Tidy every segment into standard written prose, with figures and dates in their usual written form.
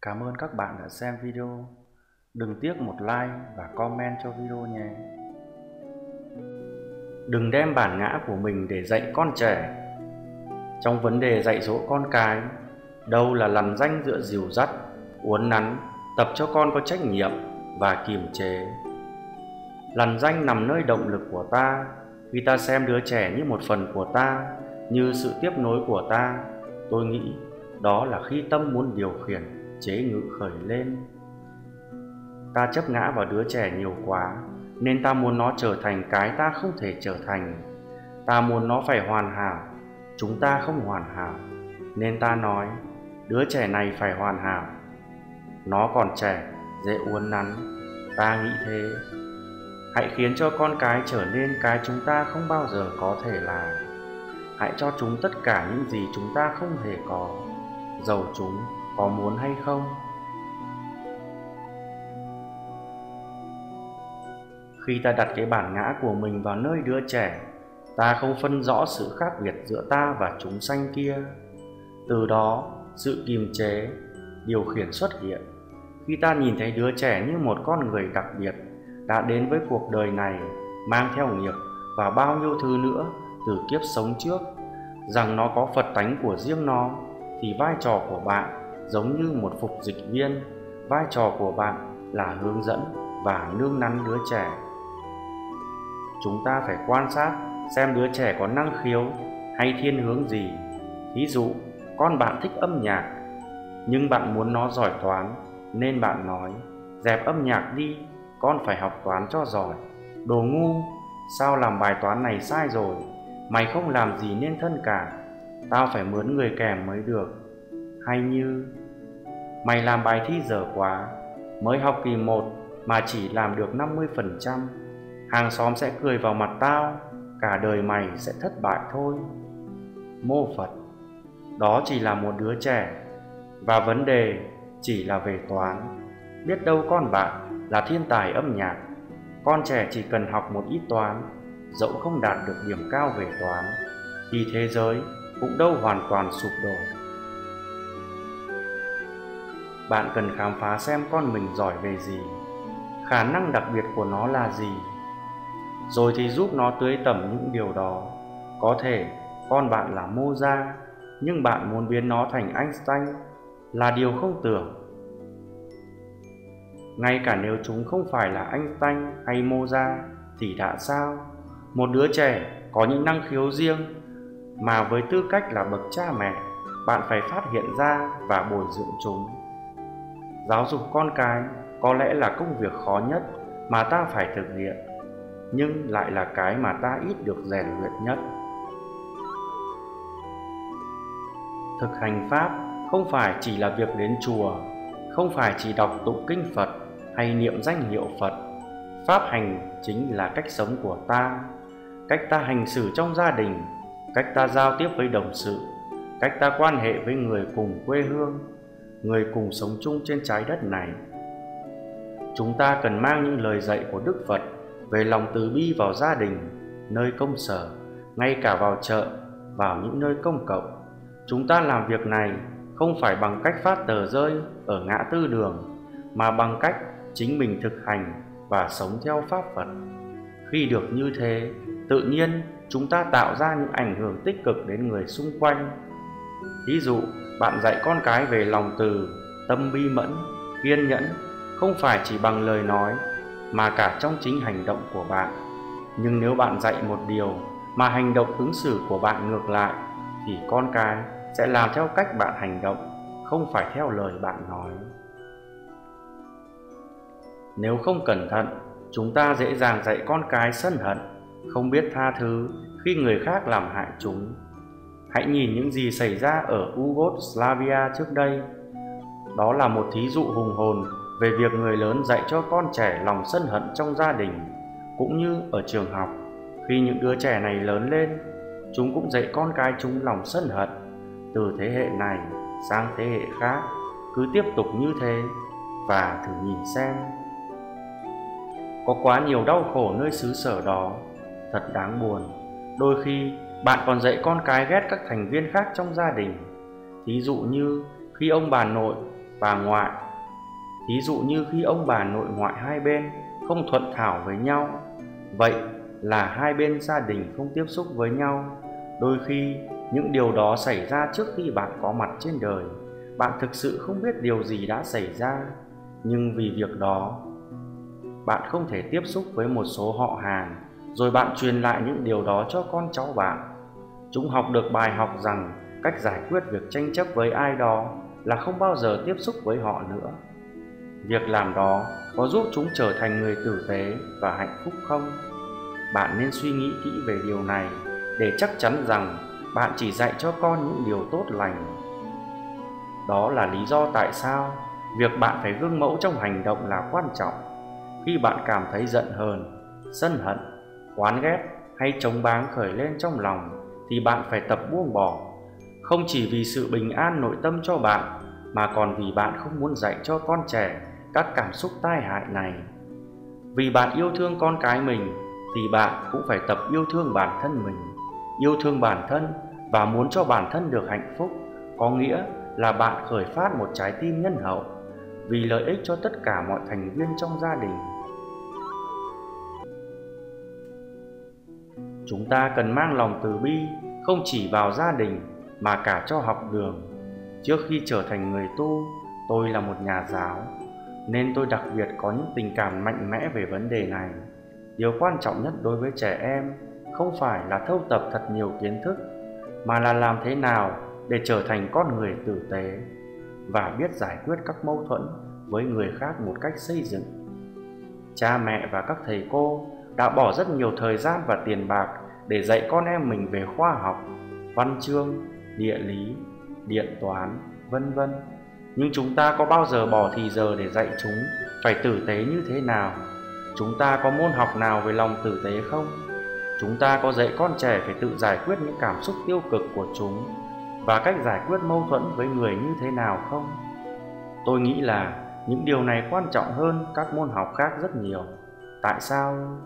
Cảm ơn các bạn đã xem video. Đừng tiếc một like và comment cho video nhé. Đừng đem bản ngã của mình để dạy con trẻ. Trong vấn đề dạy dỗ con cái, đâu là lằn ranh giữa dìu dắt, uốn nắn, tập cho con có trách nhiệm và kiềm chế. Lằn ranh nằm nơi động lực của ta, khi ta xem đứa trẻ như một phần của ta, như sự tiếp nối của ta. Tôi nghĩ đó là khi tâm muốn điều khiển, chế ngự khởi lên. Ta chấp ngã vào đứa trẻ nhiều quá, nên ta muốn nó trở thành cái ta không thể trở thành. Ta muốn nó phải hoàn hảo, chúng ta không hoàn hảo, nên ta nói đứa trẻ này phải hoàn hảo. Nó còn trẻ, dễ uốn nắn, ta nghĩ thế. Hãy khiến cho con cái trở nên cái chúng ta không bao giờ có thể là. Hãy cho chúng tất cả những gì chúng ta không hề có, dầu chúng có muốn hay không. Khi ta đặt cái bản ngã của mình vào nơi đứa trẻ, ta không phân rõ sự khác biệt giữa ta và chúng sanh kia. Từ đó, sự kiềm chế, điều khiển xuất hiện. Khi ta nhìn thấy đứa trẻ như một con người đặc biệt, đã đến với cuộc đời này, mang theo nghiệp và bao nhiêu thứ nữa từ kiếp sống trước, rằng nó có Phật tánh của riêng nó, thì vai trò của bạn giống như một phục dịch viên. Vai trò của bạn là hướng dẫn và nương nắn đứa trẻ. Chúng ta phải quan sát xem đứa trẻ có năng khiếu hay thiên hướng gì. Thí dụ, con bạn thích âm nhạc, nhưng bạn muốn nó giỏi toán, nên bạn nói: dẹp âm nhạc đi, con phải học toán cho giỏi. Đồ ngu, sao làm bài toán này sai rồi, mày không làm gì nên thân cả, tao phải mướn người kèm mới được. Hay như: mày làm bài thi dở quá, mới học kỳ 1 mà chỉ làm được 50%, hàng xóm sẽ cười vào mặt tao, cả đời mày sẽ thất bại thôi. Mô Phật, đó chỉ là một đứa trẻ, và vấn đề chỉ là về toán. Biết đâu con bạn là thiên tài âm nhạc. Con trẻ chỉ cần học một ít toán, dẫu không đạt được điểm cao về toán, thì thế giới cũng đâu hoàn toàn sụp đổ. Bạn cần khám phá xem con mình giỏi về gì, khả năng đặc biệt của nó là gì, rồi thì giúp nó tưới tẩm những điều đó. Có thể con bạn là Mozart, nhưng bạn muốn biến nó thành Einstein là điều không tưởng. Ngay cả nếu chúng không phải là Einstein hay Mozart thì đã sao? Một đứa trẻ có những năng khiếu riêng mà với tư cách là bậc cha mẹ, bạn phải phát hiện ra và bồi dưỡng chúng. Giáo dục con cái có lẽ là công việc khó nhất mà ta phải thực hiện, nhưng lại là cái mà ta ít được rèn luyện nhất. Thực hành Pháp không phải chỉ là việc đến chùa, không phải chỉ đọc tụng kinh Phật hay niệm danh hiệu Phật. Pháp hành chính là cách sống của ta, cách ta hành xử trong gia đình, cách ta giao tiếp với đồng sự, cách ta quan hệ với người cùng quê hương, người cùng sống chung trên trái đất này. Chúng ta cần mang những lời dạy của Đức Phật về lòng từ bi vào gia đình, nơi công sở, ngay cả vào chợ, vào những nơi công cộng. Chúng ta làm việc này không phải bằng cách phát tờ rơi ở ngã tư đường, mà bằng cách chính mình thực hành và sống theo Pháp Phật. Khi được như thế, tự nhiên chúng ta tạo ra những ảnh hưởng tích cực đến người xung quanh. Ví dụ, bạn dạy con cái về lòng từ, tâm bi mẫn, kiên nhẫn, không phải chỉ bằng lời nói, mà cả trong chính hành động của bạn. Nhưng nếu bạn dạy một điều mà hành động ứng xử của bạn ngược lại, thì con cái sẽ làm theo cách bạn hành động, không phải theo lời bạn nói. Nếu không cẩn thận, chúng ta dễ dàng dạy con cái sân hận, không biết tha thứ khi người khác làm hại chúng. Hãy nhìn những gì xảy ra ở Yugoslavia trước đây. Đó là một thí dụ hùng hồn về việc người lớn dạy cho con trẻ lòng sân hận trong gia đình, cũng như ở trường học. Khi những đứa trẻ này lớn lên, chúng cũng dạy con cái chúng lòng sân hận. Từ thế hệ này sang thế hệ khác, cứ tiếp tục như thế, và thử nhìn xem. Có quá nhiều đau khổ nơi xứ sở đó, thật đáng buồn. Đôi khi bạn còn dạy con cái ghét các thành viên khác trong gia đình. Thí dụ như khi ông bà nội bà ngoại. Thí dụ như khi ông bà nội ngoại hai bên không thuận thảo với nhau, vậy là hai bên gia đình không tiếp xúc với nhau. Đôi khi những điều đó xảy ra trước khi bạn có mặt trên đời. Bạn thực sự không biết điều gì đã xảy ra, nhưng vì việc đó bạn không thể tiếp xúc với một số họ hàng, rồi bạn truyền lại những điều đó cho con cháu bạn. Chúng học được bài học rằng cách giải quyết việc tranh chấp với ai đó là không bao giờ tiếp xúc với họ nữa. Việc làm đó có giúp chúng trở thành người tử tế và hạnh phúc không? Bạn nên suy nghĩ kỹ về điều này để chắc chắn rằng bạn chỉ dạy cho con những điều tốt lành. Đó là lý do tại sao việc bạn phải gương mẫu trong hành động là quan trọng. Khi bạn cảm thấy giận hờn, sân hận, oán ghét hay chống báng khởi lên trong lòng thì bạn phải tập buông bỏ, không chỉ vì sự bình an nội tâm cho bạn mà còn vì bạn không muốn dạy cho con trẻ các cảm xúc tai hại này. Vì bạn yêu thương con cái mình thì bạn cũng phải tập yêu thương bản thân mình. Yêu thương bản thân và muốn cho bản thân được hạnh phúc có nghĩa là bạn khởi phát một trái tim nhân hậu vì lợi ích cho tất cả mọi thành viên trong gia đình. Chúng ta cần mang lòng từ bi không chỉ vào gia đình mà cả cho học đường. Trước khi trở thành người tu, tôi là một nhà giáo, nên tôi đặc biệt có những tình cảm mạnh mẽ về vấn đề này. Điều quan trọng nhất đối với trẻ em không phải là thâu tập thật nhiều kiến thức, mà là làm thế nào để trở thành con người tử tế và biết giải quyết các mâu thuẫn với người khác một cách xây dựng. Cha mẹ và các thầy cô đã bỏ rất nhiều thời gian và tiền bạc để dạy con em mình về khoa học, văn chương, địa lý, điện toán, vân vân. Nhưng chúng ta có bao giờ bỏ thì giờ để dạy chúng phải tử tế như thế nào? Chúng ta có môn học nào về lòng tử tế không? Chúng ta có dạy con trẻ phải tự giải quyết những cảm xúc tiêu cực của chúng và cách giải quyết mâu thuẫn với người như thế nào không? Tôi nghĩ là những điều này quan trọng hơn các môn học khác rất nhiều. Tại sao?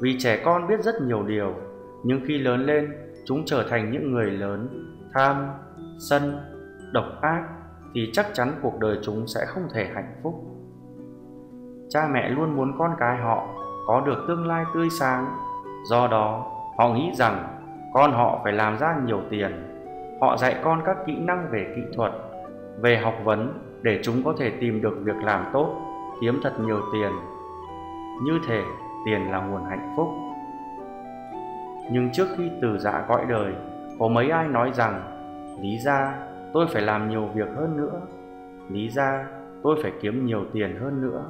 Vì trẻ con biết rất nhiều điều, nhưng khi lớn lên, chúng trở thành những người lớn tham, sân, độc ác thì chắc chắn cuộc đời chúng sẽ không thể hạnh phúc. Cha mẹ luôn muốn con cái họ có được tương lai tươi sáng, do đó họ nghĩ rằng con họ phải làm ra nhiều tiền. Họ dạy con các kỹ năng về kỹ thuật, về học vấn để chúng có thể tìm được việc làm tốt, kiếm thật nhiều tiền. Như thể tiền là nguồn hạnh phúc. Nhưng trước khi từ giã cõi đời, có mấy ai nói rằng lý ra tôi phải làm nhiều việc hơn nữa, lý ra tôi phải kiếm nhiều tiền hơn nữa.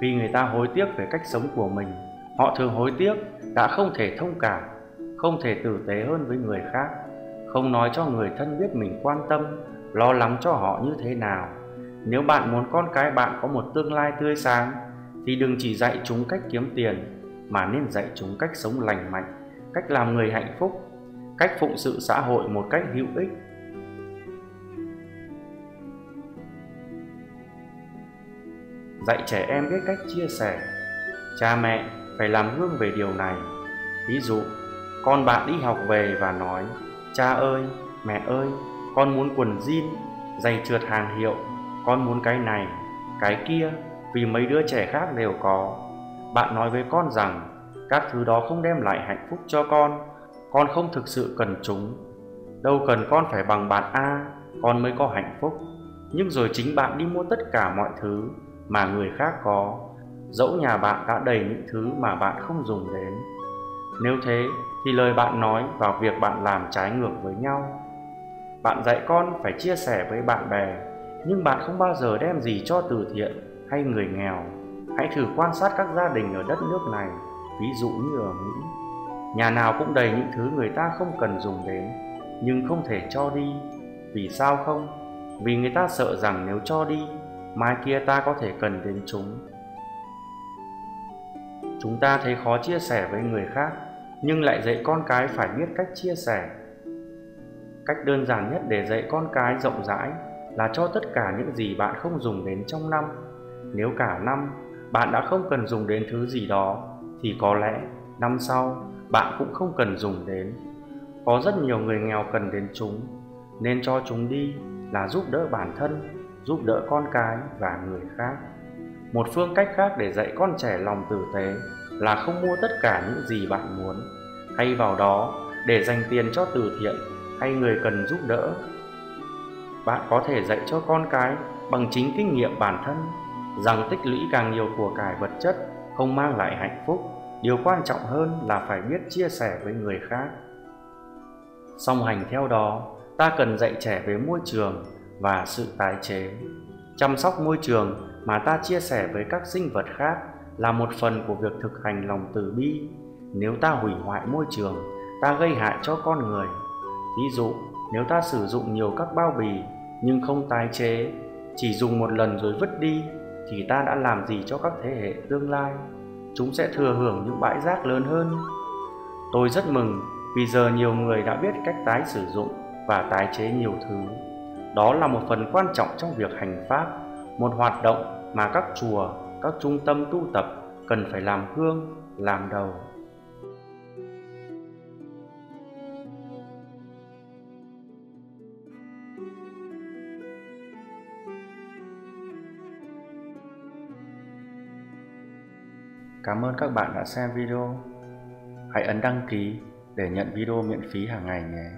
Khi người ta hối tiếc về cách sống của mình, họ thường hối tiếc đã không thể thông cảm, không thể tử tế hơn với người khác, không nói cho người thân biết mình quan tâm, lo lắng cho họ như thế nào. Nếu bạn muốn con cái bạn có một tương lai tươi sáng thì đừng chỉ dạy chúng cách kiếm tiền, mà nên dạy chúng cách sống lành mạnh, cách làm người hạnh phúc, cách phụng sự xã hội một cách hữu ích. Dạy trẻ em biết cách chia sẻ. Cha mẹ phải làm gương về điều này. Ví dụ, con bạn đi học về và nói: cha ơi, mẹ ơi, con muốn quần jean, giày trượt hàng hiệu, con muốn cái này, cái kia vì mấy đứa trẻ khác đều có. Bạn nói với con rằng các thứ đó không đem lại hạnh phúc cho con không thực sự cần chúng. Đâu cần con phải bằng bạn A, con mới có hạnh phúc. Nhưng rồi chính bạn đi mua tất cả mọi thứ mà người khác có, dẫu nhà bạn đã đầy những thứ mà bạn không dùng đến. Nếu thế thì lời bạn nói và việc bạn làm trái ngược với nhau. Bạn dạy con phải chia sẻ với bạn bè, nhưng bạn không bao giờ đem gì cho từ thiện hay người nghèo. Hãy thử quan sát các gia đình ở đất nước này, ví dụ như ở Mỹ. Nhà nào cũng đầy những thứ người ta không cần dùng đến, nhưng không thể cho đi. Vì sao không? Vì người ta sợ rằng nếu cho đi, mai kia ta có thể cần đến chúng. Chúng ta thấy khó chia sẻ với người khác, nhưng lại dạy con cái phải biết cách chia sẻ. Cách đơn giản nhất để dạy con cái rộng rãi là cho tất cả những gì bạn không dùng đến trong năm. Nếu cả năm bạn đã không cần dùng đến thứ gì đó, thì có lẽ năm sau bạn cũng không cần dùng đến. Có rất nhiều người nghèo cần đến chúng, nên cho chúng đi là giúp đỡ bản thân, giúp đỡ con cái và người khác. Một phương cách khác để dạy con trẻ lòng tử tế là không mua tất cả những gì bạn muốn, thay vào đó để dành tiền cho từ thiện hay người cần giúp đỡ. Bạn có thể dạy cho con cái bằng chính kinh nghiệm bản thân rằng tích lũy càng nhiều của cải vật chất không mang lại hạnh phúc. Điều quan trọng hơn là phải biết chia sẻ với người khác. Song hành theo đó, ta cần dạy trẻ về môi trường và sự tái chế. Chăm sóc môi trường mà ta chia sẻ với các sinh vật khác là một phần của việc thực hành lòng từ bi. Nếu ta hủy hoại môi trường, ta gây hại cho con người. Ví dụ, nếu ta sử dụng nhiều các bao bì nhưng không tái chế, chỉ dùng một lần rồi vứt đi, thì ta đã làm gì cho các thế hệ tương lai? Chúng sẽ thừa hưởng những bãi rác lớn hơn. Tôi rất mừng vì giờ nhiều người đã biết cách tái sử dụng và tái chế nhiều thứ. Đó là một phần quan trọng trong việc hành pháp, một hoạt động mà các chùa, các trung tâm tu tập cần phải làm gương, làm đầu. Cảm ơn các bạn đã xem video. Hãy ấn đăng ký để nhận video miễn phí hàng ngày nhé.